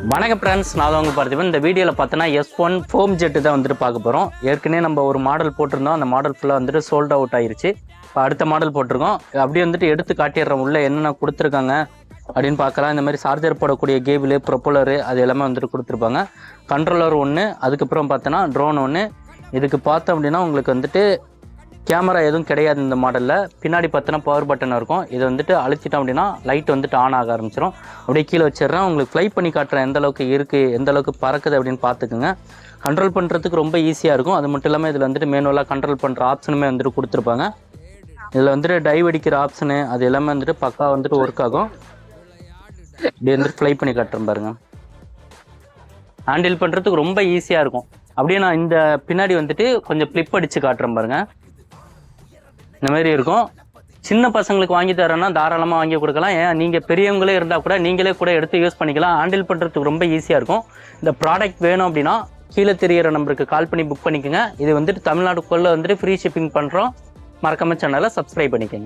வணக்கம் ஃப்ரெண்ட்ஸ், நான் தான் உங்களுக்கு பார்த்திபன். இந்த வீடியோவில் பார்த்தோன்னா S1 ஃபோம் ஜெட்டு தான் வந்துட்டு பார்க்க போகிறோம். ஏற்கனவே நம்ம ஒரு மாடல் போட்டிருந்தோம், அந்த மாடல் ஃபுல்லாக வந்துட்டு சோல்ட் அவுட் ஆயிருச்சு. இப்போ அடுத்த மாடல் போட்டிருக்கோம். அப்படியே வந்துட்டு எடுத்து காட்டிடுறோம் உள்ளே என்னென்ன கொடுத்துருக்காங்க அப்படின்னு பார்க்கலாம். இந்த மாதிரி சார்ஜர் போடக்கூடிய கேபிள், ப்ரொப்பலரு அது எல்லாமே வந்துட்டு கொடுத்துருப்பாங்க. கண்ட்ரோலர் ஒன்று, அதுக்கப்புறம் பார்த்தோன்னா ட்ரோன் ஒன்று. இதுக்கு பார்த்தோம் அப்படின்னா உங்களுக்கு வந்துட்டு கேமரா எதுவும் கிடையாது இந்த மாடலில். பின்னாடி பார்த்தோன்னா பவர் பட்டன் இருக்கும். இதை வந்துட்டு அழுத்திட்டோம் அப்படின்னா லைட் வந்துட்டு ஆன் ஆக ஆரம்பிச்சிடும். அப்படியே கீழே வச்சிடுறேன். உங்களுக்கு ஃப்ளை பண்ணி காட்டுறேன் எந்த அளவுக்கு இருக்குது, எந்த அளவுக்கு பறக்குது அப்படின்னு பார்த்துக்குங்க. கண்ட்ரோல் பண்ணுறதுக்கு ரொம்ப ஈஸியாக இருக்கும். அது மட்டும் இல்லாமல் இதில் வந்துட்டு மேனுவலாக கண்ட்ரோல் பண்ணுற ஆப்ஷனுமே வந்துட்டு கொடுத்துருப்பாங்க. இதில் வந்துட்டு டைவ் அடிக்கிற ஆப்ஷனு அது எல்லாமே வந்துட்டு பக்கா வந்துட்டு ஒர்க் ஆகும். இப்படி வந்துட்டு ஃப்ளை பண்ணி காட்டுறேன் பாருங்க. ஹேண்டில் பண்ணுறதுக்கு ரொம்ப ஈஸியாக இருக்கும். அப்படியே நான் இந்த பின்னாடி வந்துட்டு கொஞ்சம் ஃப்ளிப் அடித்து காட்டுறேன் பாருங்க. இந்த மாதிரி இருக்கும். சின்ன பசங்களுக்கு வாங்கி தரேன்னா தாராளமாக வாங்கி கொடுக்கலாம். ஏன் நீங்கள் பெரியவங்களே இருந்தால் கூட நீங்களே கூட எடுத்து யூஸ் பண்ணிக்கலாம். ஹேண்டில் பண்ணுறதுக்கு ரொம்ப ஈஸியாக இருக்கும். இந்த ப்ராடக்ட் வேணும் அப்படின்னா கீழே தெரிகிற நம்பருக்கு கால் பண்ணி புக் பண்ணிக்கோங்க. இது வந்துட்டு தமிழ்நாட்டுக்குள்ளே வந்துட்டு ஃப்ரீ ஷிப்பிங் பண்ணுறோம். மறக்காம சேனலை சப்ஸ்கிரைப் பண்ணிக்கோங்க.